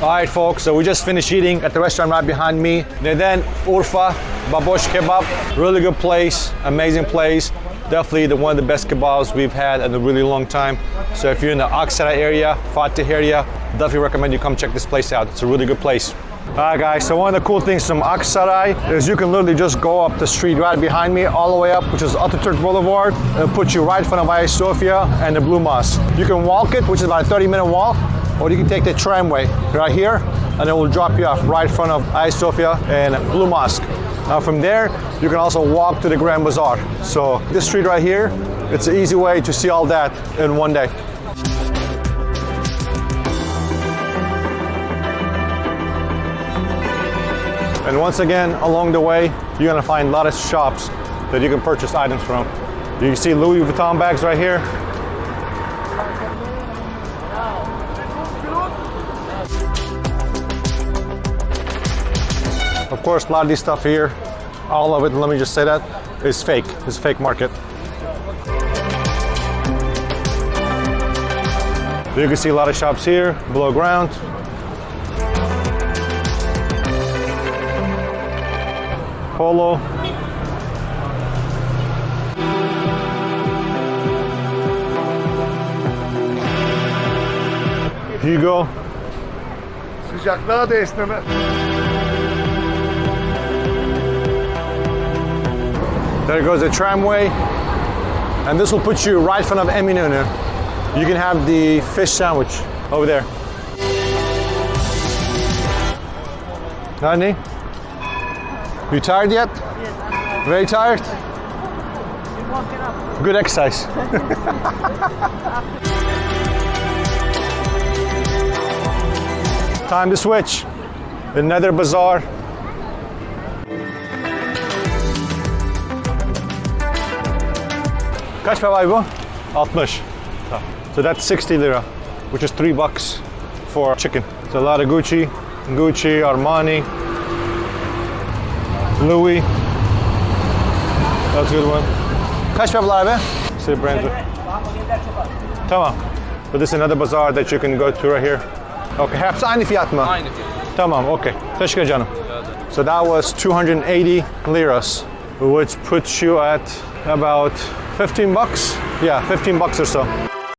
All right, folks, so we just finished eating at the restaurant right behind me. Neden Urfa Baboş Kebab. Really good place, amazing place. Definitely one of the best kebabs we've had in a really long time. So if you're in the Aksaray area, Fatih area, definitely recommend you come check this place out. It's a really good place. Alright guys, so one of the cool things from Aksaray is you can literally just go up the street right behind me all the way up, which is Atatürk Boulevard. It'll put you right in front of Hagia Sophia and the Blue Mosque. You can walk it, which is about a 30-minute walk, or you can take the tramway right here and it will drop you off right in front of Hagia Sophia and Blue Mosque. Now from there, you can also walk to the Grand Bazaar. So this street right here, it's an easy way to see all that in one day. And once again, along the way, you're gonna find a lot of shops that you can purchase items from. You can see Louis Vuitton bags right here. Of course, a lot of these stuff here, all of it, let me just say that, is fake. It's a fake market. You can see a lot of shops here, below ground. Polo. Hugo. Sıcaklığa da esneme. There goes the tramway, and this will put you right in front of Eminönü. You can have the fish sandwich over there. Honey, you tired yet? Yes. Very tired? Good exercise. Time to switch. Another bazaar. Kaç para bu? 60. So that's 60 lira, which is $3 for chicken. So a lot of Gucci, Armani, Louis. That's a good one. Kaç para abi? See the brands. Tamam. So this is another bazaar that you can go to right here. Okay, hepsi aynı fiyat mı? Aynı fiyat. Tamam, okay. Teşekkür canım. So that was 280 liras, which puts you at about $15. Yeah, $15 or so.